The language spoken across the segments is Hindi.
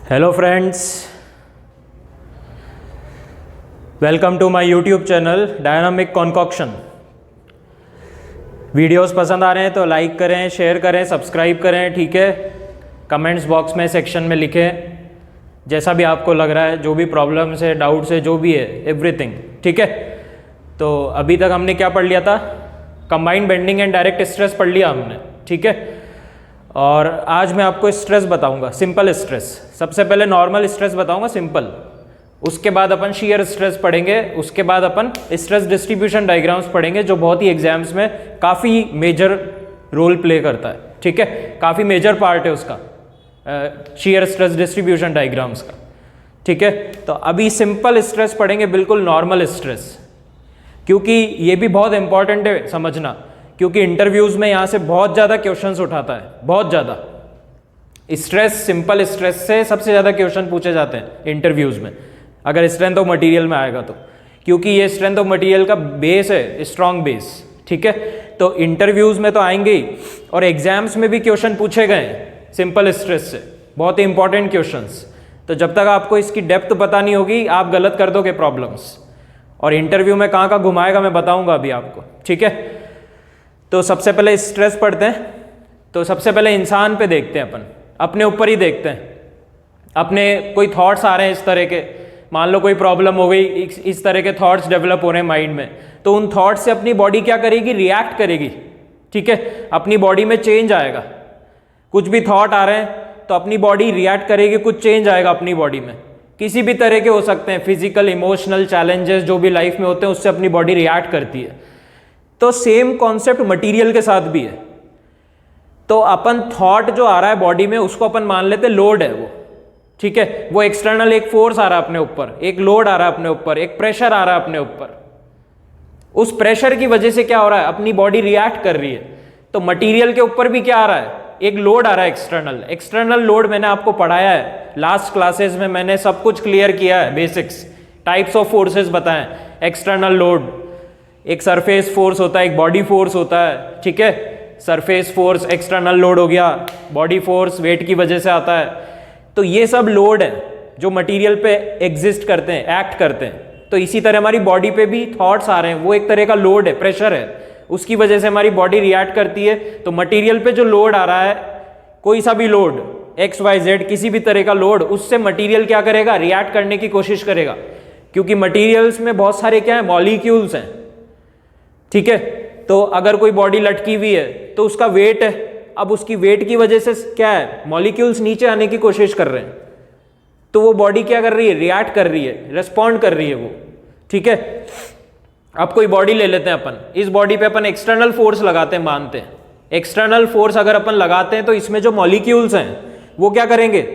Hello friends, welcome to my YouTube channel dynamic concoction. Videos पसंद आ रहे हैं तो लाइक करें, शेयर करें, सब्सक्राइब करें, ठीक है। कमेंट्स बॉक्स में सेक्शन में लिखें जैसा भी आपको लग रहा है, जो भी प्रॉब्लम्स है, डाउट्स है, जो भी है, एवरीथिंग, ठीक है। तो अभी तक हमने क्या पढ़ लिया था? Combined bending and direct stress पढ़ लिया हमने, ठीक है। और आज मैं आपको स्ट्रेस बताऊंगा, सिंपल स्ट्रेस। सबसे पहले नॉर्मल स्ट्रेस बताऊंगा, सिंपल। उसके बाद अपन शियर स्ट्रेस पढ़ेंगे, उसके बाद अपन स्ट्रेस डिस्ट्रीब्यूशन डायग्राम्स पढ़ेंगे, जो बहुत ही एग्जाम्स में काफ़ी मेजर रोल प्ले करता है, ठीक है। काफ़ी मेजर पार्ट है उसका, शियर स्ट्रेस डिस्ट्रीब्यूशन डायग्राम्स का, ठीक है। तो अभी सिंपल स्ट्रेस पढ़ेंगे, बिल्कुल नॉर्मल स्ट्रेस, क्योंकि ये भी बहुत इंपॉर्टेंट है समझना, क्योंकि इंटरव्यूज में यहाँ से बहुत ज़्यादा क्वेश्चंस उठाता है, बहुत ज़्यादा। स्ट्रेस, सिंपल स्ट्रेस से सबसे ज़्यादा क्वेश्चन पूछे जाते हैं इंटरव्यूज में, अगर स्ट्रेंथ ऑफ मटेरियल में आएगा तो, क्योंकि ये स्ट्रेंथ ऑफ मटेरियल का बेस है, स्ट्रॉन्ग बेस, ठीक है। तो इंटरव्यूज में तो आएंगे ही, और एग्जाम्स में भी क्वेश्चन पूछे गए हैं सिंपल स्ट्रेस से, बहुत ही इंपॉर्टेंट क्वेश्चंस। तो जब तक आपको इसकी डेप्थ पता नहीं होगी, आप गलत कर दोगे प्रॉब्लम्स, और इंटरव्यू में कहाँ कहाँ घुमाएगा मैं बताऊंगा अभी आपको, ठीक है। तो सबसे पहले स्ट्रेस पढ़ते हैं। तो सबसे पहले इंसान पे देखते हैं, अपन अपने ऊपर ही देखते हैं। अपने कोई थॉट्स आ रहे हैं इस तरह के, मान लो कोई प्रॉब्लम हो गई, इस तरह के थॉट्स डेवलप हो रहे हैं माइंड में, तो उन थॉट्स से अपनी बॉडी क्या करेगी? रिएक्ट करेगी, ठीक है। अपनी बॉडी में चेंज आएगा। कुछ भी थॉट आ रहे हैं तो अपनी बॉडी रिएक्ट करेगी, कुछ चेंज आएगा अपनी बॉडी में। किसी भी तरह के हो सकते हैं, फिजिकल, इमोशनल चैलेंजेस जो भी लाइफ में होते हैं, उससे अपनी बॉडी रिएक्ट करती है। तो सेम कॉन्सेप्ट मटेरियल के साथ भी है। तो अपन थॉट जो आ रहा है बॉडी में, उसको अपन मान लेते हैं लोड है वो, ठीक है। वो एक्सटर्नल एक फोर्स आ रहा है अपने ऊपर, एक लोड आ रहा है अपने ऊपर, एक प्रेशर आ रहा है अपने ऊपर। उस प्रेशर की वजह से क्या हो रहा है? अपनी बॉडी रिएक्ट कर रही है। तो मटेरियल के ऊपर भी क्या आ रहा है? एक लोड आ रहा है एक्सटर्नल। एक्सटर्नल लोड मैंने आपको पढ़ाया है लास्ट क्लासेस में, मैंने सब कुछ क्लियर किया है, बेसिक्स, टाइप्स ऑफ फोर्सेस बताएं। एक्सटर्नल लोड, एक सरफेस फोर्स होता है, एक बॉडी फोर्स होता है, ठीक है। सरफेस फोर्स एक्सटर्नल लोड हो गया, बॉडी फोर्स वेट की वजह से आता है। तो ये सब लोड है जो मटेरियल पे एग्जिस्ट करते हैं, एक्ट करते हैं। तो इसी तरह हमारी बॉडी पे भी थॉट्स आ रहे हैं, वो एक तरह का लोड है, प्रेशर है, उसकी वजह से हमारी बॉडी रिएक्ट करती है। तो मटेरियल पे जो लोड आ रहा है, कोई सा भी लोड, एक्स वाई जेड, किसी भी तरह का लोड, उससे मटेरियल क्या करेगा? रिएक्ट करने की कोशिश करेगा, क्योंकि मटेरियल्स में बहुत सारे क्या है? मॉलिक्यूल्स हैं, ठीक है। तो अगर कोई बॉडी लटकी हुई है तो उसका वेट है, अब उसकी वेट की वजह से क्या है? मॉलिक्यूल्स नीचे आने की कोशिश कर रहे हैं, तो वो बॉडी क्या कर रही है? रिएक्ट कर रही है, रिस्पॉन्ड कर रही है वो, ठीक है। अब कोई बॉडी ले लेते हैं अपन, इस बॉडी पे अपन एक्सटर्नल फोर्स लगाते हैं, मानते हैं एक्सटर्नल फोर्स अगर अपन लगाते हैं, तो इसमें जो मॉलिक्यूल्स हैं वो क्या करेंगे?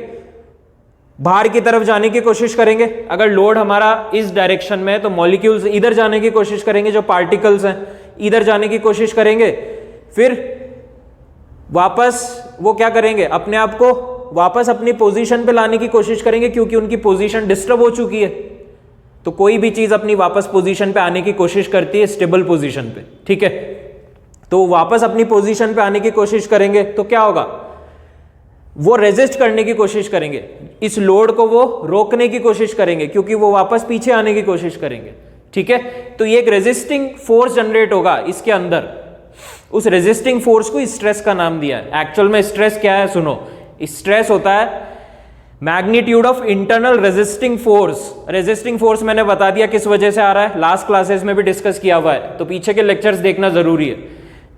बाहर की तरफ जाने की कोशिश करेंगे। अगर लोड हमारा इस डायरेक्शन में है तो मॉलिक्यूल्स इधर जाने की कोशिश करेंगे, जो पार्टिकल्स हैं इधर जाने की कोशिश करेंगे। फिर वापस वो क्या करेंगे? अपने आप को वापस अपनी पोजीशन पे लाने की कोशिश करेंगे, क्योंकि उनकी पोजीशन डिस्टर्ब हो चुकी है। तो कोई भी चीज अपनी वापस पोजीशन पे आने की कोशिश करती है, स्टेबल पोजीशन पे, ठीक है। तो वापस अपनी पोजीशन पे आने की कोशिश करेंगे तो क्या होगा? वो रेजिस्ट करने की कोशिश करेंगे, इस लोड को वो रोकने की कोशिश करेंगे, क्योंकि वो वापस पीछे आने की कोशिश करेंगे, ठीक है। तो ये एक रेजिस्टिंग फोर्स जनरेट होगा इसके अंदर। उस रेजिस्टिंग फोर्स को स्ट्रेस का नाम दिया है। एक्चुअल में स्ट्रेस क्या है? सुनो, स्ट्रेस होता है magnitude of internal resisting force. Resisting force मैंने बता दिया किस वजह से आ रहा है, लास्ट क्लासेस में भी डिस्कस किया हुआ है, तो पीछे के लेक्चर्स देखना जरूरी है।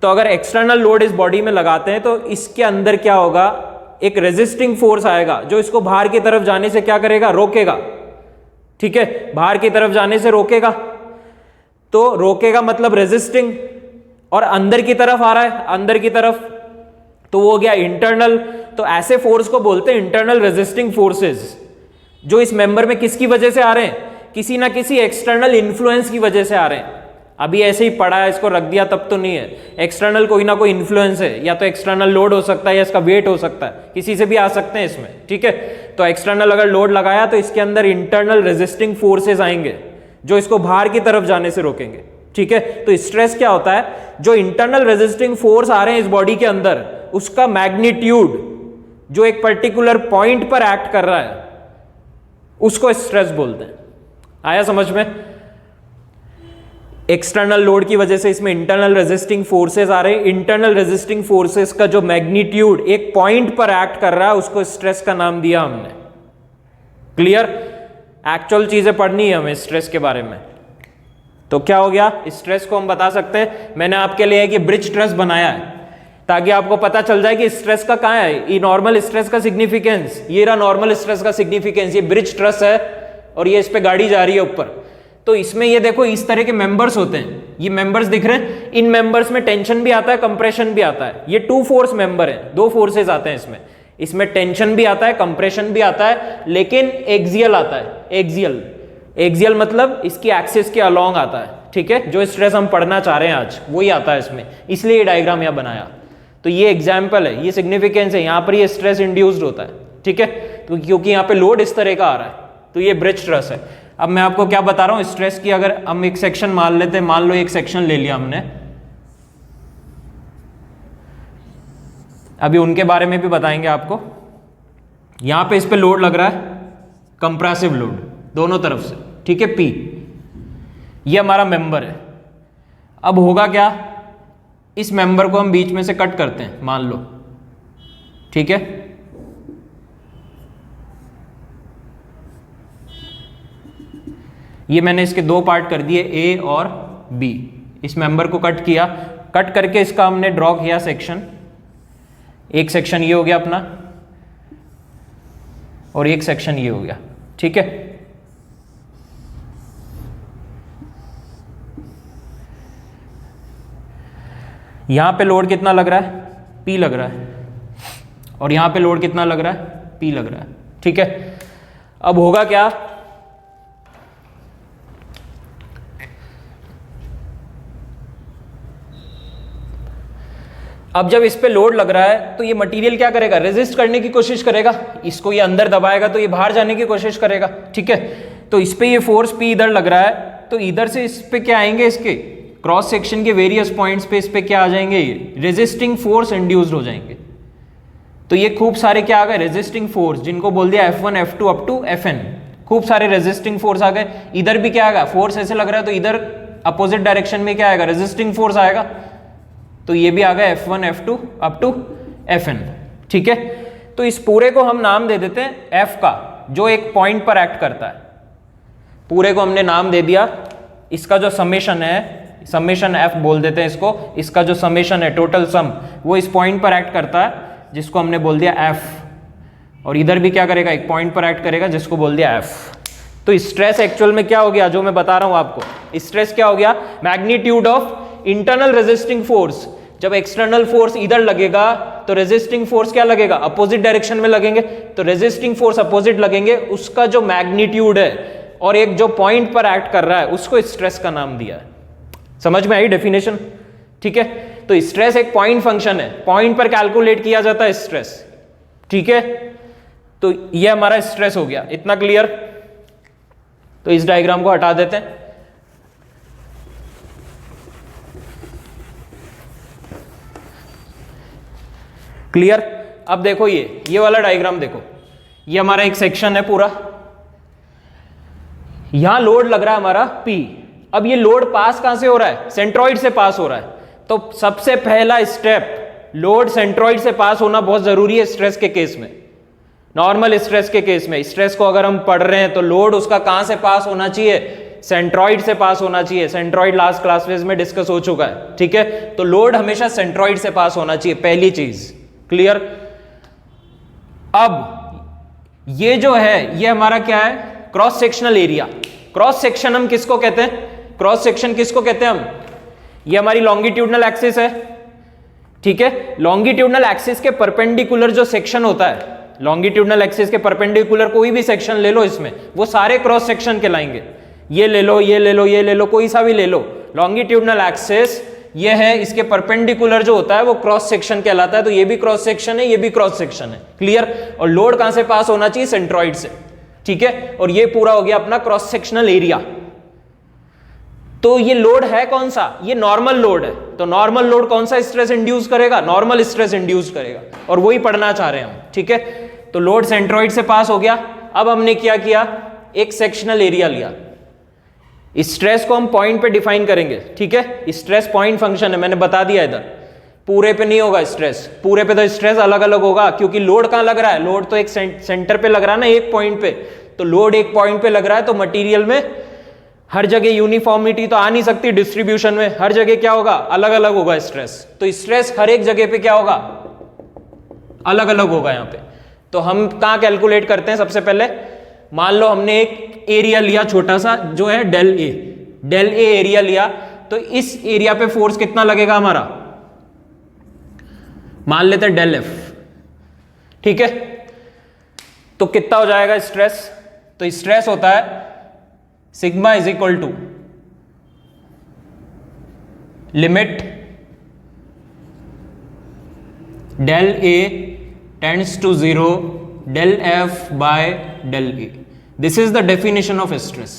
तो अगर एक्सटर्नल लोड इस बॉडी में लगाते हैं तो इसके अंदर क्या होगा? एक रेजिस्टिंग फोर्स आएगा जो इसको बाहर की तरफ जाने से क्या करेगा? रोकेगा, ठीक है। बाहर की तरफ जाने से रोकेगा, तो रोकेगा मतलब रेजिस्टिंग, और अंदर की तरफ आ रहा है, अंदर की तरफ, तो वो हो गया इंटरनल। तो ऐसे फोर्स को बोलते हैं इंटरनल रेजिस्टिंग फोर्सेस, जो इस मेंबर में किसकी वजह से आ रहे हैं? किसी ना किसी एक्सटर्नल इन्फ्लुएंस की वजह से आ रहे हैं। अभी ऐसे ही पढ़ा है, इसको रख दिया तब तो नहीं है। एक्सटर्नल कोई ना कोई इन्फ्लुएंस है, या तो एक्सटर्नल लोड हो सकता है, या इसका वेट हो सकता है, किसी से भी आ सकते हैं इसमें, ठीक है। तो एक्सटर्नल अगर लोड लगाया तो इसके अंदर इंटरनल रेजिस्टिंग फोर्सेस आएंगे जो इसको बाहर की तरफ जाने से रोकेंगे, ठीक है। तो स्ट्रेस क्या होता है? जो इंटरनल रेजिस्टिंग फोर्स आ रहे हैं इस बॉडी के अंदर, उसका मैग्नीट्यूड जो एक पर्टिकुलर पॉइंट पर एक्ट कर रहा है, उसको स्ट्रेस बोलते हैं। आया समझ में? एक्सटर्नल लोड की वजह से इसमें इंटरनल रेजिस्टिंग फोर्सेस आ रहे हैं। इंटरनल रेजिस्टिंग फोर्सेस का जो मैग्नीट्यूड एक पॉइंट पर एक्ट कर रहा है उसको स्ट्रेस का नाम दिया हमने। क्लियर? एक्चुअल चीजें पढ़नी है हमें स्ट्रेस के बारे में। तो क्या हो गया, स्ट्रेस को हम बता सकते हैं, मैंने आपके लिए कि ब्रिज स्ट्रेस बनाया है ताकि आपको पता चल जाए कि स्ट्रेस का कहां है, ये नॉर्मल स्ट्रेस का सिग्निफिकेंस, ये रहा नॉर्मल स्ट्रेस का सिग्निफिकेंस, ये ब्रिज स्ट्रेस है और ये इस पे गाड़ी जा रही है ऊपर। तो इसमें ये देखो इस तरह के मेंबर्स होते हैं, ये मेंबर्स दिख रहे हैं, इन मेंबर्स में टेंशन भी आता है, कंप्रेशन भी आता है। ये 2 फोर्स मेंबर है, 2 फोर्सेस आते हैं इसमें। इसमें टेंशन भी आता है, कंप्रेशन भी आता है, लेकिन एक्सियल आता है। एक्सियल मतलब इसकी एक्सिस के अलोंग आता है। ठीक है, जो स्ट्रेस हम पढ़ना चाह रहे हैं आज वही आता है इसमें, इसलिए ये डायग्राम यहां बनाया। तो ये एग्जाम्पल है, ये सिग्निफिकेंस है, यहां पर ये स्ट्रेस इंड्यूस्ड होता है। ठीक है, तो क्योंकि यहां पे लोड इस तरह का आ रहा है, तो ये ब्रिज स्ट्रेस है। अब मैं आपको क्या बता रहा हूं स्ट्रेस की, अगर हम एक सेक्शन मान लेते हैं, मान लो एक सेक्शन ले लिया हमने, अभी उनके बारे में भी बताएंगे आपको। यहां पे इस पे लोड लग रहा है, कंप्रेसिव लोड दोनों तरफ से। ठीक है, पी, ये हमारा मेंबर है। अब होगा क्या, इस मेंबर को हम बीच में से कट करते हैं, मान लो। ठीक है, ये मैंने इसके 2 पार्ट कर दिए, ए और बी। इस मेंबर को कट किया, कट करके इसका हमने ड्रॉ किया सेक्शन। एक सेक्शन ये हो गया अपना और एक सेक्शन ये हो गया। ठीक है, यहां पे लोड कितना लग रहा है, पी लग रहा है, और यहां पे लोड कितना लग रहा है, पी लग रहा है। ठीक है, अब होगा क्या, अब जब इस पे लोड लग रहा है तो ये मटेरियल क्या करेगा, रेजिस्ट करने की कोशिश करेगा, इसको ये अंदर दबाएगा तो ये बाहर जाने की कोशिश करेगा। ठीक है, तो इस पे ये फोर्स पी इधर लग रहा है, तो इधर से इस पे क्या आएंगे, इसके क्रॉस सेक्शन के वेरियस पॉइंट्स पे इस पे क्या आ जाएंगे, ये रेजिस्टिंग फोर्स इंड्यूस्ड हो जाएंगे। तो ये खूब सारे क्या आ गए, रेजिस्टिंग फोर्स, जिनको बोल दिया F1 F2 up to Fn। खूब सारे रेजिस्टिंग फोर्स आ गए। इधर भी क्या आएगा, फोर्स ऐसे लग रहा है तो इधर अपोजिट डायरेक्शन में क्या आएगा, रेजिस्टिंग फोर्स आएगा। तो ये भी आ गया F1 F2 up to Fn। ठीक है, तो इस पूरे को हम नाम दे देते हैं F का, जो एक पॉइंट पर एक्ट करता है। पूरे को हमने नाम दे दिया, इसका जो समेशन है, समेशन F बोल देते हैं इसको, इसका जो समेशन है, टोटल सम, वो इस पॉइंट पर एक्ट करता है, जिसको हमने बोल दिया F। और इधर भी क्या करेगा, एक पॉइंट पर एक्ट करेगा, जिसको बोल दिया F। तो स्ट्रेस एक्चुअल में क्या हो गया, जो मैं बता रहा हूं आपको, स्ट्रेस क्या हो गया, magnitude of internal resisting force. जब एक्सटर्नल फोर्स इधर लगेगा तो रेजिस्टिंग फोर्स क्या लगेगा, अपोजिट डायरेक्शन में लगेंगे, तो रेजिस्टिंग फोर्स अपोजिट लगेंगे, उसका जो मैग्नीट्यूड है और एक जो पॉइंट पर एक्ट कर रहा है, उसको स्ट्रेस का नाम दिया है। समझ में आई डेफिनेशन? ठीक है, तो स्ट्रेस एक पॉइंट फंक्शन है, पॉइंट पर कैलकुलेट किया जाता है स्ट्रेस। ठीक है, तो ये हमारा स्ट्रेस हो गया, इतना क्लियर? तो इस डायग्राम को हटा देते हैं। क्लियर? अब देखो ये वाला डायग्राम देखो, ये हमारा एक सेक्शन है पूरा, यहां लोड लग रहा है हमारा P। अब ये लोड पास कहां से हो रहा है, सेंट्रॉइड से पास हो रहा है। तो सबसे पहला स्टेप, लोड सेंट्रॉइड से पास होना बहुत जरूरी है स्ट्रेस के केस में। नॉर्मल स्ट्रेस के केस में, स्ट्रेस को अगर हम पढ़ रहे हैं तो लोड उसका कहां से पास होना चाहिए, सेंट्रॉइड से पास होना चाहिए। सेंट्रॉइड लास्ट क्लासेस में डिस्कस हो चुका है। ठीक है, तो लोड हमेशा सेंट्रॉइड से पास होना चाहिए, पहली चीज। क्लियर? अब ये जो है, ये हमारा क्या है, cross sectional area. Cross section हम किसको कहते हैं, क्रॉस सेक्शन किसको कहते हैं हम, ये हमारी लॉन्गिट्यूडनल एक्सिस है। ठीक है, लॉन्गिट्यूडनल एक्सिस के परपेंडिकुलर जो सेक्शन होता है, लॉन्गिट्यूडनल एक्सिस के परपेंडिकुलर कोई भी सेक्शन ले लो इसमें, वो सारे क्रॉस सेक्शन कहलाएंगे। ये ले लो, ये ले लो, ये ले लो, कोई सा भी ले लो, लॉन्गिट्यूडनल एक्सिस ये है, इसके परपेंडिकुलर जो होता है वो क्रॉस सेक्शन कहलाता है। तो ये भी क्रॉस सेक्शन है, ये भी क्रॉस सेक्शन है। क्लियर? और लोड कहां से पास होना चाहिए, सेंट्रॉइड से। ठीक है, और ये पूरा हो गया अपना क्रॉस सेक्शनल एरिया। तो ये लोड है कौन सा, ये नॉर्मल लोड है। तो नॉर्मल लोड कौन सा स्ट्रेस इंड्यूस करेगा, नॉर्मल स्ट्रेस इंड्यूस करेगा, और वही पढ़ना चाह रहे हैं हम। ठीक है, तो लोड सेंट्रॉइड से पास हो गया। अब हमने क्या किया, एक सेक्शनल एरिया लिया, स्ट्रेस को हम पॉइंट पे डिफाइन करेंगे, ठीक है। स्ट्रेस पॉइंट फंक्शन है, मैंने बता दिया इधर, पूरे पे नहीं होगा स्ट्रेस, पूरे पे तो स्ट्रेस अलग अलग होगा, क्योंकि लोड कहां लग रहा है, लोड तो एक सेंटर पे लग रहा है ना, एक पॉइंट पे, तो लोड एक पॉइंट पे लग रहा है, तो मटेरियल में हर जगह यूनिफॉर्मिटी तो आ नहीं सकती डिस्ट्रीब्यूशन में, हर जगह क्या होगा, अलग अलग होगा स्ट्रेस, तो स्ट्रेस हर एक जगह पे क्या होगा, अलग अलग होगा यहां पे। तो हम कहां कैलकुलेट करते हैं, सबसे पहले मान लो हमने एक एरिया लिया छोटा सा जो है डेल ए एरिया लिया, तो इस एरिया पे फोर्स कितना लगेगा हमारा, मान लेते हैं डेल एफ, ठीक है। तो कितना हो जाएगा स्ट्रेस, तो स्ट्रेस होता है sigma is equal to limit del A tends to 0 del F by del A. This is the definition of stress,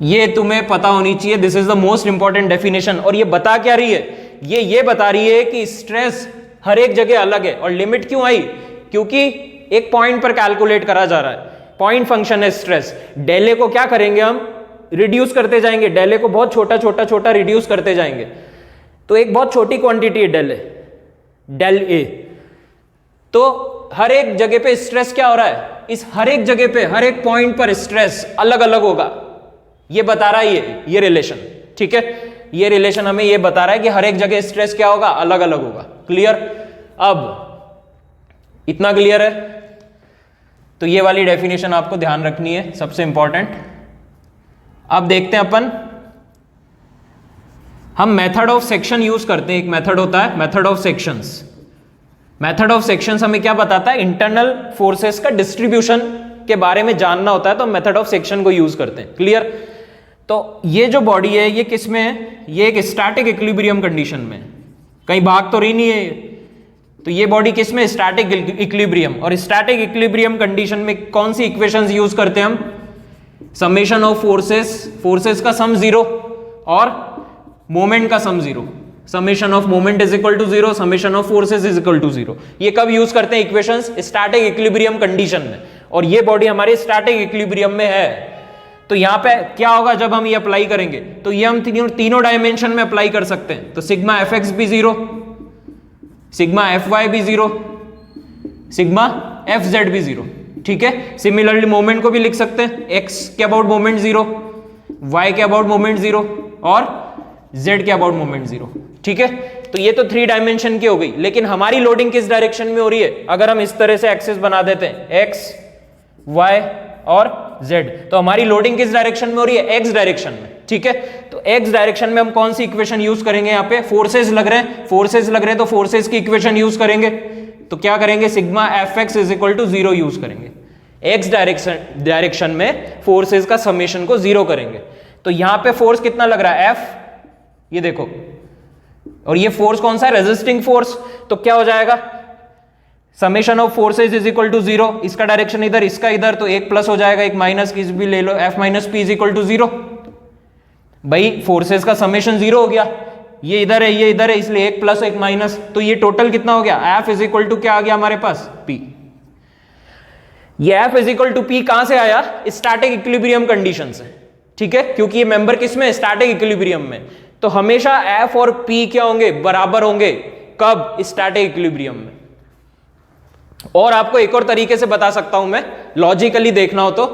ये तुम्हें पता होनी चाहिए, this is the most important definition. और ये बता क्या रही है, ये बता रही है कि स्ट्रेस हर एक जगह अलग है। और लिमिट क्यों आई, क्योंकि एक पॉइंट पर कैलकुलेट करा जा रहा है, पॉइंट फंक्शन है स्ट्रेस। डेल ए को क्या करेंगे हम, रिड्यूस करते जाएंगे, डेल ए को बहुत छोटा छोटा छोटा रिड्यूस करते जाएंगे, तो एक बहुत छोटी क्वांटिटी है डेल ए। तो हर एक जगह पे स्ट्रेस क्या हो रहा है, इस हर एक जगह पे हर एक पॉइंट पर स्ट्रेस अलग अलग होगा, ये बता रहा है ये रिलेशन, ठीक है। ये रिलेशन हमें ये बता रहा है कि हर एक जगह स्ट्रेस क्या होगा, अलग अलग होगा। क्लियर, अब इतना क्लियर है। तो ये वाली डेफिनेशन आपको ध्यान रखनी है, सबसे इंपॉर्टेंट। अब देखते हैं अपन, हम मेथड ऑफ सेक्शन यूज करते हैं, एक मेथड होता है method of sections. Method of sections हमें क्या बताता है, इंटरनल फोर्सेस का डिस्ट्रीब्यूशन के बारे में जानना होता है, तो मेथड ऑफ सेक्शन को यूज करते हैं। क्लियर, तो ये जो बॉडी है ये किस में है, ये एक स्टैटिक इक्विलिब्रियम कंडीशन में, कहीं भाग तो रही नहीं है, तो ये बॉडी किस में, स्टैटिक इक्विलिब्रियम। और स्टैटिक इक्विलिब्रियम कंडीशन में कौन सी इक्वेशंस यूज करते हैं हम, समेशन ऑफ फोर्सेस का सम 0 और मोमेंट का sum 0, summation of moment is equal to 0, summation of forces is equal to 0। ये कब यूज करते हैं इक्वेशंस, स्टैटिक इक्विलिब्रियम कंडीशन में। और ये बॉडी हमारे स्टैटिक इक्विलिब्रियम में है, तो यहां पे क्या होगा जब हम ये अप्लाई करेंगे, तो ये हम तीनों डायमेंशन में अप्लाई कर सकते हैं। तो सिग्मा एफ एक्स भी 0, सिग्मा एफ वाई भी 0, सिग्मा एफ जेड भी 0, ठीक है। सिमिलरली मोमेंट को भी लिख सकते हैं, एक्स के अबाउट मोमेंट 0, वाई के अबाउट मोमेंट 0 और जेड के अबाउट मोमेंट 0, ठीक है। तो ये तो 3 डायमेंशन की हो गई, लेकिन हमारी लोडिंग किस डायरेक्शन में हो रही है, अगर हम इस तरह से एक्सिस बना देते हैं एक्स वाई और z, तो हमारी लोडिंग किस डायरेक्शन में हो रही है, एक्स डायरेक्शन में, ठीक है। तो एक्स डायरेक्शन में हम कौन सी इक्वेशन यूज करेंगे, यहाँ पे फोर्सेस लग रहे हैं, तो फोर्सेस की इक्वेशन यूज करेंगे। तो क्या करेंगे, sigma F X is equal to 0 use करेंगे, एक्स डायरेक्शन में फोर्सेस का समेशन को 0 करेंगे। तो यहां पे फोर्स कितना लग रहा है, एफ, ये देखो, और ये फोर्स कौन सा है, रेजिस्टिंग फोर्स। तो क्या हो जाएगा, summation of forces is equal to 0, इसका डायरेक्शन इधर, इसका इधर, तो एक प्लस हो जाएगा, एक माइनस किस भी ले लो, F minus P is equal to 0। भाई फोर्सेज का समेशन 0 हो गया, ये इधर है ये इधर है, इसलिए एक प्लस एक माइनस, तो ये टोटल कितना हो गया, एफ इज इक्वल टू क्या आ गया हमारे पास, पी। ये F is equal to P कहां से आया, स्टैटिक इक्विलिब्रियम कंडीशन से, ठीक है, क्योंकि ये मेंबर किस में, स्टैटिक इक्विलिब्रियम में। तो हमेशा एफ और पी क्या होंगे, बराबर होंगे, कब, स्टैटिक इक्विलिब्रियम में। और आपको एक और तरीके से बता सकता हूं मैं, लॉजिकली देखना हो तो,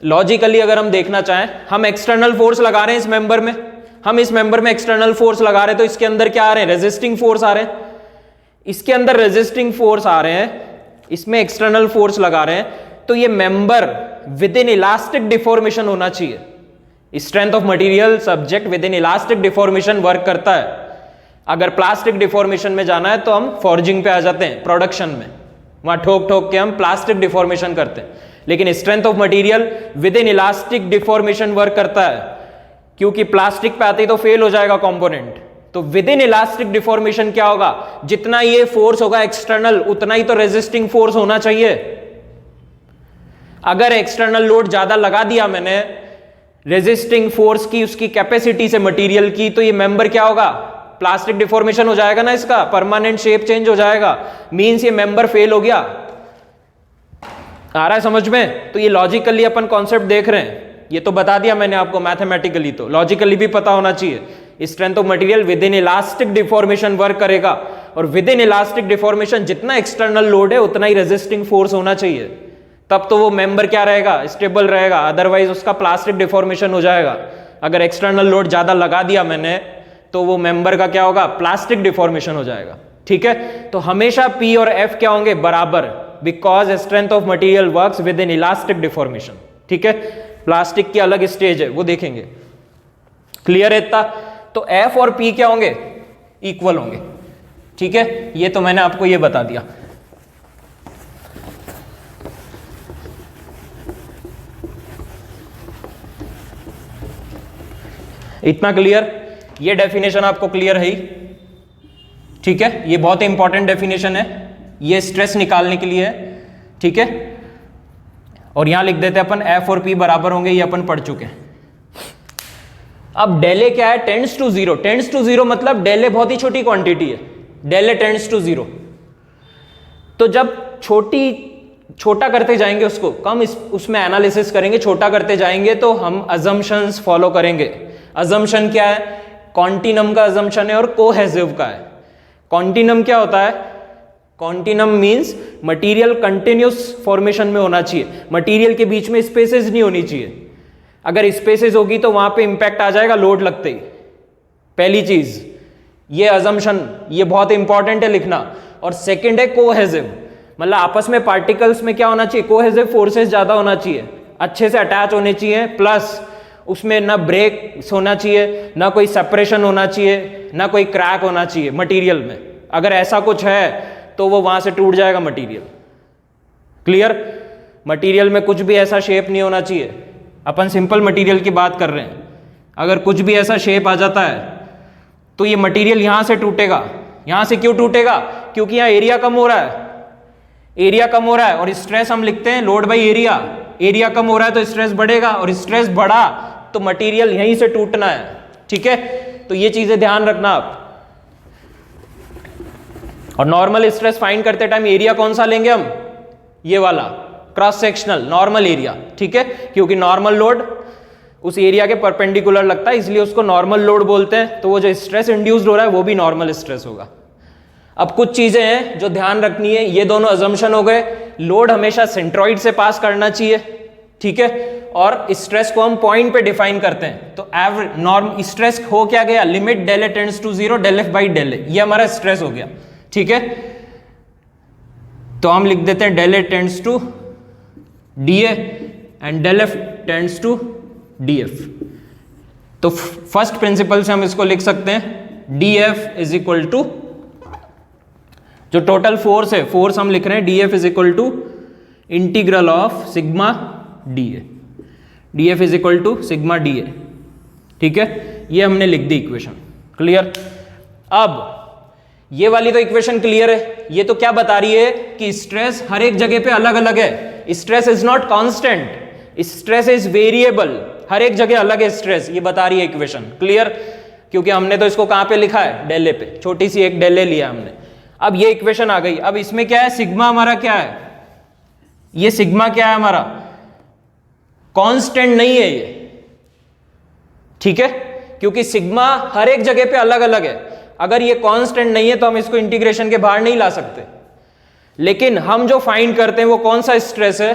लॉजिकली अगर हम देखना चाहें, हम एक्सटर्नल फोर्स लगा रहे हैं इस मेंबर में, हम इस मेंबर में एक्सटर्नल फोर्स लगा रहे हैं, तो इसके अंदर क्या आ रहे हैं, रेजिस्टिंग फोर्स आ रहे हैं, इसके अंदर रेजिस्टिंग फोर्स आ रहे हैं, इसमें एक्सटर्नल फोर्स लगा रहे हैं, तो ये member with in elastic deformation होना चाहिए। Strength of material subject with in elastic deformation work करता है। अगर प्लास्टिक डिफॉर्मेशन में जाना है तो हम फॉर्जिंग पे आ जाते हैं, प्रोडक्शन में, वहां ठोक ठोक के हम प्लास्टिक डिफॉर्मेशन करते हैं। लेकिन strength of material with in elastic deformation work करता है, क्योंकि प्लास्टिक पे आते ही तो फेल हो जाएगा कंपोनेंट। तो विद इन इलास्टिक डिफॉर्मेशन क्या होगा, जितना ये फोर्स होगा एक्सटर्नल, उतना ही तो रेजिस्टिंग फोर्स होना चाहिए। अगर एक्सटर्नल लोड ज्यादा लगा दिया मैंने रेजिस्टिंग फोर्स की, उसकी कैपेसिटी से मटेरियल की, तो ये मेंबर क्या होगा, प्लास्टिक डिफॉर्मेशन हो जाएगा ना, इसका परमानेंट शेप चेंज हो जाएगा, मींस ये मेंबर फेल हो गया। आ रहा है समझ में? तो ये लॉजिकली अपन कॉन्सेप्ट देख रहे हैं, ये तो बता दिया मैंने आपको मैथमेटिकली, तो लॉजिकली भी पता होना चाहिए। Strength of material with in elastic deformation work करेगा, और विद इन इलास्टिक डिफॉर्मेशन जितना एक्सटर्नल लोड है उतना ही रेजिस्टिंग फोर्स होना चाहिए, तब तो वो मेंबर क्या रहेगा, स्टेबल रहेगा, अदरवाइज उसका प्लास्टिक डिफॉर्मेशन हो जाएगा। अगर एक्सटर्नल लोड ज्यादा लगा दिया मैंने तो वो मेंबर का क्या होगा, प्लास्टिक डिफॉर्मेशन हो जाएगा। ठीक है, तो हमेशा P और F क्या होंगे, बराबर, because strength of material works with in elastic deformation. ठीक है, प्लास्टिक की अलग स्टेज है, वो देखेंगे। क्लियर है इतना? तो F और P क्या होंगे, इक्वल होंगे। ठीक है, ये तो मैंने आपको ये बता दिया। इतना क्लियर? ये डेफिनेशन आपको क्लियर है ही? ठीक है, ये बहुत इंपॉर्टेंट डेफिनेशन है, ये स्ट्रेस निकालने के लिए है। ठीक है, और यहां लिख देते हैं अपन F और P बराबर होंगे, ये अपन पढ़ चुके हैं। अब डेले क्या है, tends to zero. Tends to zero मतलब डेले बहुत ही छोटी क्वांटिटी है, डेले टेंड्स टू जीरो। तो जब छोटा करते जाएंगे उसको, कम उसमें एनालिसिस करेंगे, छोटा करते जाएंगे तो हम अजम्पशंस फॉलो करेंगे। अजम्पशन क्या है, कॉन्टिनम का अजम्पशन है और कोहेसिव का है। कॉन्टिनम क्या होता है, continuum means material continuous formation में होना चाहिए, मटेरियल के बीच में स्पेसेस नहीं होनी चाहिए। अगर स्पेसेस होगी तो वहां पे इंपैक्ट आ जाएगा लोड लगते ही, पहली चीज ये अजम्पशन, ये बहुत इंपॉर्टेंट है लिखना। और सेकंड है कोहेसिव, मतलब आपस में पार्टिकल्स में क्या होना चाहिए, कोहेसिव फोर्सेस ज्यादा होना चाहिए, अच्छे से अटैच होने चाहिए, प्लस उसमें ना ब्रेक होना चाहिए, ना कोई सेपरेशन होना चाहिए, ना कोई क्रैक होना चाहिए मटेरियल में। अगर ऐसा कुछ है तो वो वहां से टूट जाएगा मटेरियल। क्लियर? मटेरियल में कुछ भी ऐसा शेप नहीं होना चाहिए, अपन सिंपल मटेरियल की बात कर रहे हैं। अगर कुछ भी ऐसा शेप आ जाता है तो ये मटेरियल यहां से टूटेगा। यहां से क्यों टूटेगा, क्योंकि यहां एरिया कम हो रहा है, एरिया कम हो रहा है, और स्ट्रेस हम लिखते हैं लोड बाई एरिया। एरिया कम हो रहा है तो स्ट्रेस बढ़ेगा, और स्ट्रेस बढ़ा तो मटेरियल यहीं से टूटना है। ठीक है, तो ये चीजें ध्यान रखना आप। और नॉर्मल स्ट्रेस फाइंड करते टाइम एरिया कौन सा लेंगे हम, ये वाला क्रॉस सेक्शनल नॉर्मल एरिया। ठीक है, क्योंकि नॉर्मल लोड उस एरिया के परपेंडिकुलर लगता है, इसलिए उसको नॉर्मल लोड बोलते हैं। तो वो जो स्ट्रेस इंड्यूस्ड हो रहा है वो भी नॉर्मल स्ट्रेस होगा। अब कुछ चीजें हैं जो ध्यान रखनी है, ये दोनों अजम्पशन हो गए। लोड हमेशा सेंट्रॉइड से पास करना चाहिए। ठीक है, और स्ट्रेस को हम पॉइंट पे डिफाइन करते हैं। तो एवरेज नॉर्म स्ट्रेस हो क्या गया, limit del A tends to zero del F by del A, ये हमारा स्ट्रेस हो गया। ठीक है, तो हम लिख देते हैं del A tends to D A and del F tends to D F. तो फर्स्ट प्रिंसिपल से हम इसको लिख सकते हैं D F is equal to, जो टोटल फोर्स है, फोर्स हम लिख रहे हैं D F is equal to integral of sigma D A. D F is equal to sigma D A. ठीक है, ये हमने लिख दी इक्वेशन। क्लियर? अब ये वाली तो इक्वेशन क्लियर है। ये तो क्या बता रही है कि स्ट्रेस हर एक जगह पे अलग अलग है। Stress is not constant, stress is variable, हर एक जगह अलग है स्ट्रेस, ये बता रही है इक्वेशन। क्लियर? क्योंकि हमने तो इसको कहां पे लिखा है, डेले पे, छोटी सी एक डेले लिया हमने। अब ये इक्वेशन आ गई। अब इसमें क्या है, सिग्मा हमारा क्या है, ये सिग्मा क्या है हमारा, कांस्टेंट नहीं है ये। ठीक है, क्योंकि सिग्मा हर एक जगह पे अलग अलग है। अगर ये कांस्टेंट नहीं है तो हम इसको इंटीग्रेशन के बाहर नहीं ला सकते। लेकिन हम जो फाइंड करते हैं वो कौन सा स्ट्रेस है,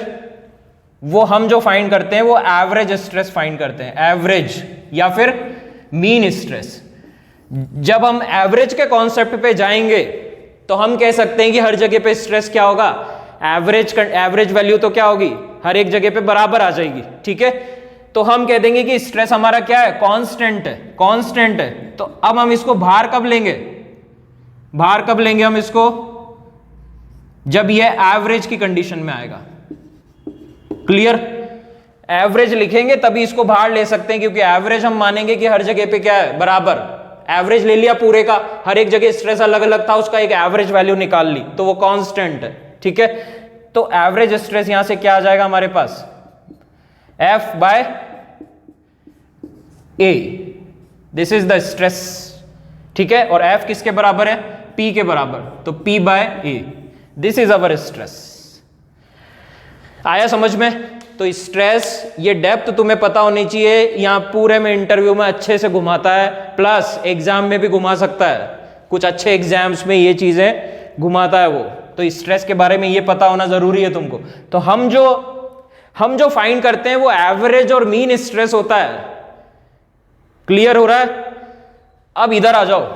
वो हम जो फाइंड करते हैं वो एवरेज स्ट्रेस फाइंड करते हैं, एवरेज या फिर मीन स्ट्रेस। जब हम एवरेज के कॉन्सेप्ट पे जाएंगे तो हम कह सकते हैं कि हर जगह पे स्ट्रेस क्या होगा, एवरेज वैल्यू तो क्या होगी, हर एक जगह पे बराबर आ जाएगी। ठीक है, तो हम कह देंगे कि स्ट्रेस हमारा क्या है, कांस्टेंट है, कांस्टेंट है। तो अब हम इसको बाहर कब लेंगे, बाहर कब लेंगे हम इसको, जब ये एवरेज की कंडीशन में आएगा। क्लियर? एवरेज लिखेंगे तभी इसको बाहर ले सकते हैं, क्योंकि एवरेज हम मानेंगे कि हर जगह पे क्या है, बराबर। एवरेज ले लिया पूरे का, हर एक जगह स्ट्रेस अलग अलग था, उसका एक एवरेज वैल्यू निकाल ली तो वो कांस्टेंट है। ठीक है, तो एवरेज स्ट्रेस यहां से क्या आ जाएगा हमारे पास, F by A, this is the stress. ठीक है, और F किसके बराबर है, P के बराबर, तो P by A, this is our stress. आया समझ में? तो स्ट्रेस, ये डेप्थ तुम्हें पता होनी चाहिए, यहाँ पूरे में इंटरव्यू में अच्छे से घुमाता है, प्लस एग्जाम में भी घुमा सकता है, कुछ अच्छे एग्जाम्स में ये चीजें घुमाता है वो। तो स्ट्रेस के बारे में ये पता होना जरूरी है तुमको। तो हम जो फाइंड करते हैं वो एवरेज और मीन स्ट्रेस होता है। क्लियर हो रहा है? अब इधर आ जाओ,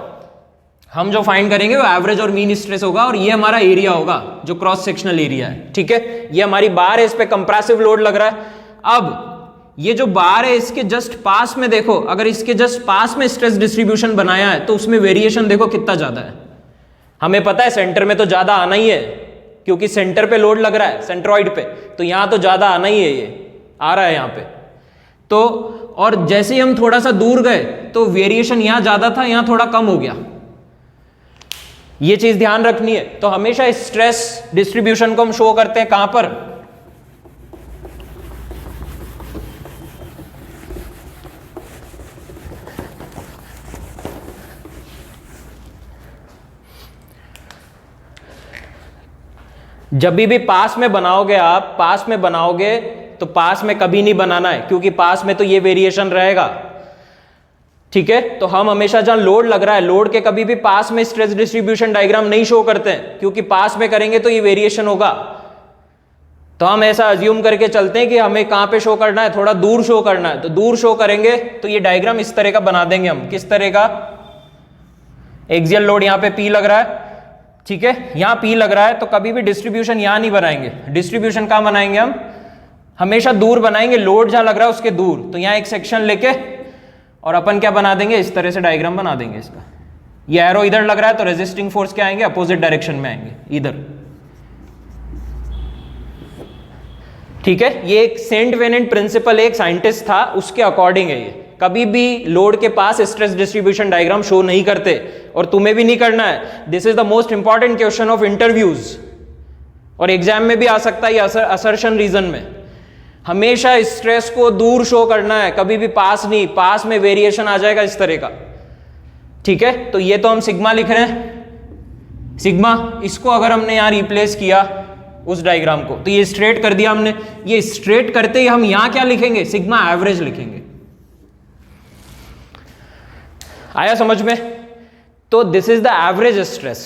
हम जो फाइंड करेंगे वो एवरेज और मीन स्ट्रेस होगा, और ये हमारा एरिया होगा जो क्रॉस सेक्शनल एरिया है। ठीक है, ये हमारी बार है, इस पे कंप्रेसिव लोड लग रहा है। अब ये जो बार है इसके जस्ट पास में देखो, अगर इसके जस्ट पास में स्ट्रेस डिस्ट्रीब्यूशन बनाया है तो उसमें वेरिएशन देखो कितना ज्यादा है। हमें पता है सेंटर में तो ज्यादा आना ही है, क्योंकि सेंटर पे लोड लग रहा है सेंट्रॉइड पे, तो यहां तो ज्यादा आना ही है, ये आ रहा है यहां पे। तो और जैसे ही हम थोड़ा सा दूर गए तो वेरिएशन यहां ज्यादा था, यहां थोड़ा कम हो गया। ये चीज ध्यान रखनी है। तो हमेशा स्ट्रेस डिस्ट्रीब्यूशन को हम शो करते हैं कहां पर? जब भी पास में बनाओगे आप, पास में बनाओगे तो पास में कभी नहीं बनाना है, क्योंकि पास में तो ये वेरिएशन रहेगा। ठीक है, तो हम हमेशा जहां लोड लग रहा है, लोड के कभी भी पास में स्ट्रेस डिस्ट्रीब्यूशन डायग्राम नहीं शो करते हैं, क्योंकि पास में करेंगे तो ये वेरिएशन होगा। तो हम ऐसा अज्यूम करके चलते हैं कि हमें कहां पे शो करना है, थोड़ा दूर शो करना है, तो दूर शो करेंगे तो ये डायग्राम इस तरह का बना देंगे हम। किस तरह का? एक्सियल लोड यहां पे P लग रहा है, ठीक है, यहां P लग रहा है, तो कभी भी डिस्ट्रीब्यूशन यहां नहीं बनाएंगे। डिस्ट्रीब्यूशन कहां बनाएंगे हम? हमेशा दूर बनाएंगे, लोड जहां लग रहा है उसके दूर। तो यहां एक सेक्शन लेके और अपन क्या बना देंगे, इस तरह से डायग्राम बना देंगे इसका। ये एरो इधर लग रहा है तो रेजिस्टिंग फोर्स क्या आएंगे? अपोजिट डायरेक्शन में आएंगे, इधर। ठीक है, ये एक सेंट वेनेंट प्रिंसिपल एक साइंटिस्ट था, उसके अकॉर्डिंग है ये। कभी भी लोड के पास स्ट्रेस डिस्ट्रीब्यूशन डायग्राम शो नहीं करते, और तुम्हें भी नहीं करना है। This is the most important question of interviews, और एग्जाम में भी आ सकता है असर्शन रीजन में। हमेशा स्ट्रेस को दूर शो करना है, कभी भी पास नहीं। पास में वेरिएशन आ जाएगा इस तरह का। ठीक है, तो ये तो हम सिग्मा लिख रहे हैं, सिग्मा। इसको अगर हमने यहां रिप्लेस किया उस डायग्राम को, तो ये स्ट्रेट कर दिया हमने। ये स्ट्रेट करते ही हम यहां क्या लिखेंगे? सिग्मा एवरेज लिखेंगे। आया समझ में? तो this is the average stress.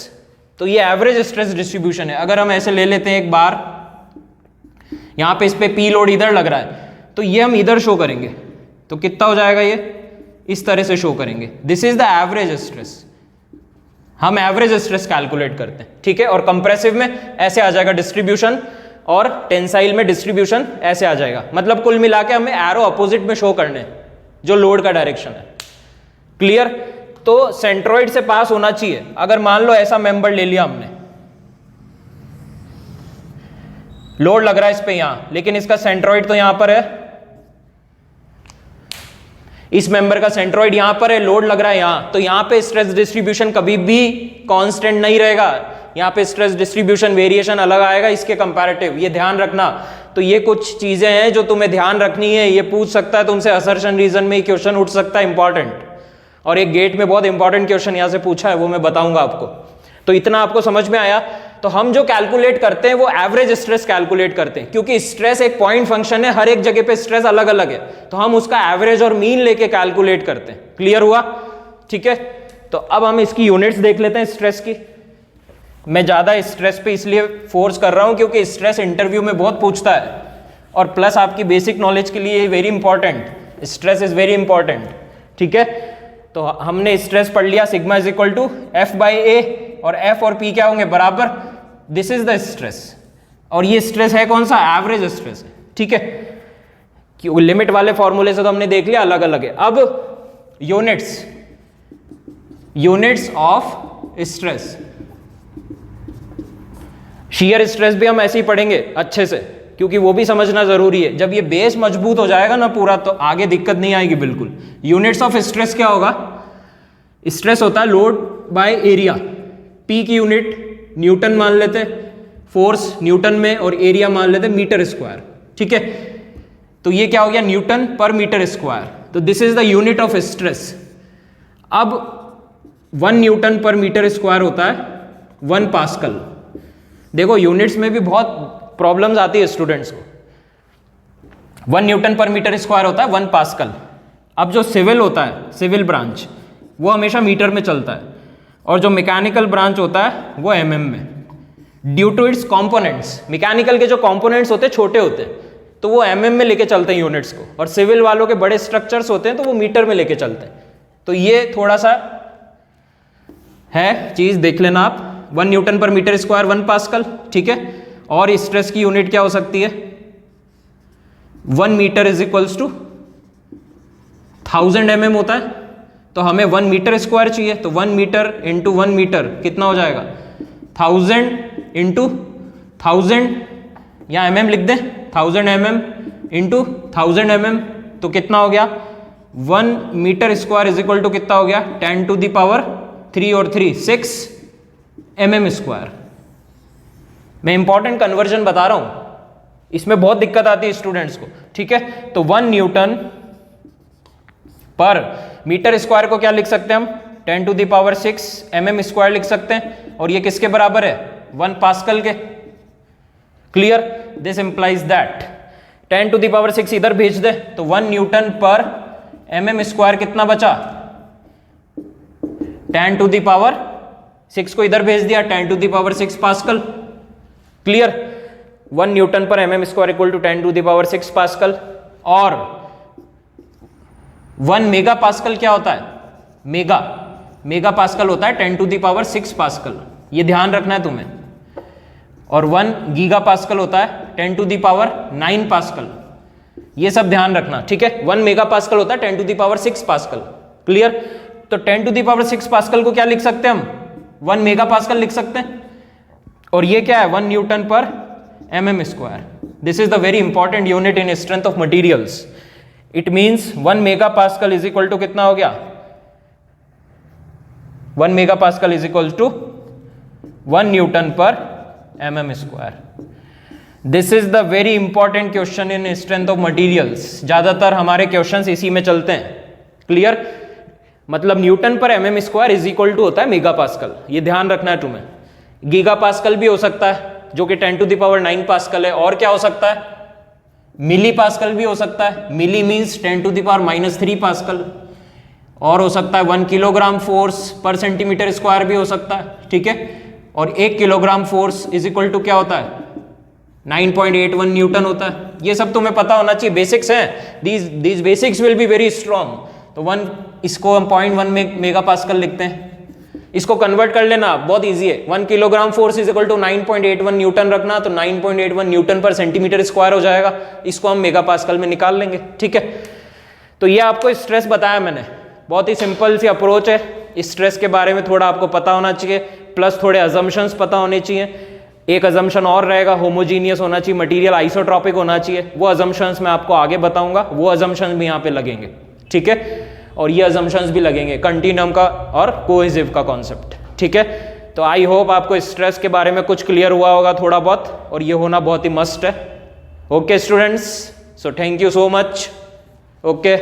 तो ये एवरेज स्ट्रेस डिस्ट्रीब्यूशन है। अगर हम ऐसे ले लेते हैं एक बार, यहां पे इस पे P लोड इधर लग रहा है, तो ये हम इधर शो करेंगे, तो कितना हो जाएगा? ये इस तरह से शो करेंगे। This is the average stress. हम एवरेज स्ट्रेस कैलकुलेट करते हैं। ठीक है, और कंप्रेसिव में ऐसे आ जाएगा डिस्ट्रीब्यूशन, और टेंसाइल में डिस्ट्रीब्यूशन ऐसे आ जाएगा। मतलब कुल मिला के हमें एरो अपोजिट में शो करने, जो लोड का डायरेक्शन है। क्लियर? तो सेंट्रोइड से पास होना चाहिए। अगर मान लो ऐसा मेंबर ले लिया हमने, लोड लग रहा है इस पे यहां, लेकिन इसका सेंट्रोइड तो यहां पर है, इस मेंबर का सेंट्रोइड यहां पर है, लोड लग रहा है यहां, तो यहां पे स्ट्रेस डिस्ट्रीब्यूशन कभी भी कांस्टेंट नहीं रहेगा। यहां पे स्ट्रेस डिस्ट्रीब्यूशन वेरिएशन अलग आएगा इसके कंपैरेटिव, ये ध्यान रखना। तो ये कुछ चीजें हैं जो तुम्हें ध्यान रखनी है। ये पूछ सकता है तुमसे, असर्शन रीजन में क्वेश्चन उठ सकता है इंपॉर्टेंट, और एक गेट में बहुत इंपॉर्टेंट क्वेश्चन यहां से पूछा है, वो मैं बताऊंगा आपको। तो इतना आपको समझ में आया? तो हम जो कैलकुलेट करते हैं वो एवरेज स्ट्रेस कैलकुलेट करते हैं, क्योंकि स्ट्रेस एक पॉइंट फंक्शन है, हर एक जगह पे स्ट्रेस अलग अलग है, तो हम उसका एवरेज और मीन लेके कैलकुलेट करते हैं। क्लियर हुआ? ठीक है, तो अब हम इसकी यूनिट्स देख लेते हैं स्ट्रेस की। मैं ज्यादा स्ट्रेस पे इसलिए फोर्स कर रहा हूं क्योंकि स्ट्रेस इंटरव्यू में बहुत पूछता है, और प्लस आपकी बेसिक नॉलेज के लिए very important, stress is very important. ठीक है, तो हमने स्ट्रेस पढ़ लिया, sigma is equal to F/A, और F और P क्या होंगे? बराबर। दिस इज द स्ट्रेस, और ये स्ट्रेस है कौन सा? एवरेज स्ट्रेस है। ठीक है, कि लिमिट वाले फॉर्मूले से तो हमने देख लिया अलग अलग है। अब units of stress, shear stress भी हम ऐसे ही पढ़ेंगे अच्छे से, क्योंकि वो भी समझना जरूरी है। जब ये बेस मजबूत हो जाएगा ना पूरा, तो आगे दिक्कत नहीं आएगी बिल्कुल। यूनिट्स ऑफ स्ट्रेस क्या होगा? स्ट्रेस होता है लोड बाय एरिया। P की यूनिट न्यूटन मान लेते, फोर्स न्यूटन में, और एरिया मान लेते मीटर स्क्वायर। ठीक है, तो ये क्या हो गया? न्यूटन पर मीटर स्क्वायर। तो this is the unit of stress. अब 1 न्यूटन पर मीटर स्क्वायर होता है 1 पास्कल। देखो यूनिट्स में भी बहुत प्रॉब्लम्स आती है स्टूडेंट्स को, 1 न्यूटन पर मीटर स्क्वायर होता है 1 पास्कल। अब जो सिविल होता है, सिविल ब्रांच, वो हमेशा मीटर में चलता है, और जो मैकेनिकल ब्रांच होता है वो एमएम में, due to its components. Mechanical के जो कॉम्पोनेंट्स होते हैं छोटे होते हैं, तो वो एमएम में लेके चलते हैं यूनिट्स को, और सिविल वालों के बड़े स्ट्रक्चर्स होते हैं तो वो मीटर में लेके चलते हैं। तो ये थोड़ा सा है चीज, देख लेना आप। 1 न्यूटन पर मीटर स्क्वायर 1 पास्कल, ठीक है। और स्ट्रेस की यूनिट क्या हो सकती है? 1 metre is equals to 1000 mm होता है, तो हमें 1 मीटर स्क्वायर चाहिए, तो 1 मीटर इंटू 1 मीटर कितना हो जाएगा? 1000 इंटू 1000, या mm लिख दें, 1000 mm इंटू 1000 mm, तो कितना हो गया? 1 metre square is equal to कितना हो गया? 10 टू द पावर 3 और 3 6 mm स्क्वायर। मैं इंपॉर्टेंट कन्वर्जन बता रहा हूं, इसमें बहुत दिक्कत आती है स्टूडेंट्स को, ठीक है। तो 1 न्यूटन पर मीटर स्क्वायर को क्या लिख सकते हैं हम? 10 to the power 6 mm square लिख सकते हैं, और ये किसके बराबर है? 1 पास्कल के। Clear? This implies that 10 to the power 6 इधर भेज दे, तो 1 न्यूटन पर mm स्क्वायर कितना बचा? 10 टू द पावर 6 को इधर भेज दिया, 10 to the power 6 pascal. Clear? 1 newton per mm square equal to 10 to the power 6 pascal. और 1 मेगा पास्कल क्या होता है? मेगा पास्कल होता है 10 टू द पावर 6 पास्कल, ये ध्यान रखना है तुम्हें। और 1 गीगा पास्कल होता है 10 टू द पावर 9 पास्कल, ये सब ध्यान रखना, ठीक है। 1 मेगा पास्कल होता है 10 to the power 6 pascal. Clear? तो 10 टू द पावर 6 पास्कल को क्या लिख सकते हैं हम? 1 मेगा पास्कल लिख सकते हैं। और ये क्या है? 1 newton per mm square. This is the very important unit in strength of materials. It means 1 mega pascal is equal to कितना हो गया? 1 mega pascal is equal to 1 newton per mm square. This is the very important question in strength of materials. ज्यादातर हमारे क्वेश्चंस इसी में चलते हैं। क्लियर? मतलब newton per mm square is equal to होता है मेगा पास्कल, ये ध्यान रखना है तुम्हें। गीगा पास्कल भी हो सकता है, जो कि 10 टू द पावर 9 पास्कल है। और क्या हो सकता है? मिली पास्कल भी हो सकता है। Milli means 10 to the power -3 pascal. और हो सकता है 1 किलोग्राम फोर्स पर सेंटीमीटर स्क्वायर भी हो सकता है, ठीक है। और 1 kilogram force is equal to क्या होता है? 9.81 न्यूटन होता है। ये सब तुम्हें पता होना चाहिए, बेसिक्स हैं। These basics will be very strong. तो 1, इसको हम 0.1 मेगा पास्कल लिखते हैं। इसको कन्वर्ट कर लेना, बहुत इजी है। 1 kilogram force is equal to 9.81 newton रखना, तो 9.81 न्यूटन पर सेंटीमीटर स्क्वायर हो जाएगा। इसको हम मेगा पास्कल में निकाल लेंगे, ठीक है। तो ये आपको स्ट्रेस बताया मैंने, बहुत ही सिंपल सी अप्रोच है। स्ट्रेस के बारे में थोड़ा आपको पता होना चाहिए, प्लस थोड़े अजम्पशंस पता होने चाहिए। एक अजम्पशन और रहेगा, होमोजीनियस होना चाहिए, मटेरियल आइसोट्रॉपिक होना चाहिए। वो अजम्पशंस मैं आपको आगे बताऊंगा, वो अजम्पशंस भी यहाँ पे लगेंगे, ठीक है। और ये अजम्पशंस भी लगेंगे, कंटिन्यूम का और कोहेसिव का कॉन्सेप्ट, ठीक है। तो आई होप आपको स्ट्रेस के बारे में कुछ क्लियर हुआ होगा थोड़ा बहुत, और ये होना बहुत ही मस्ट है। Okay students, so thank you so much. Okay.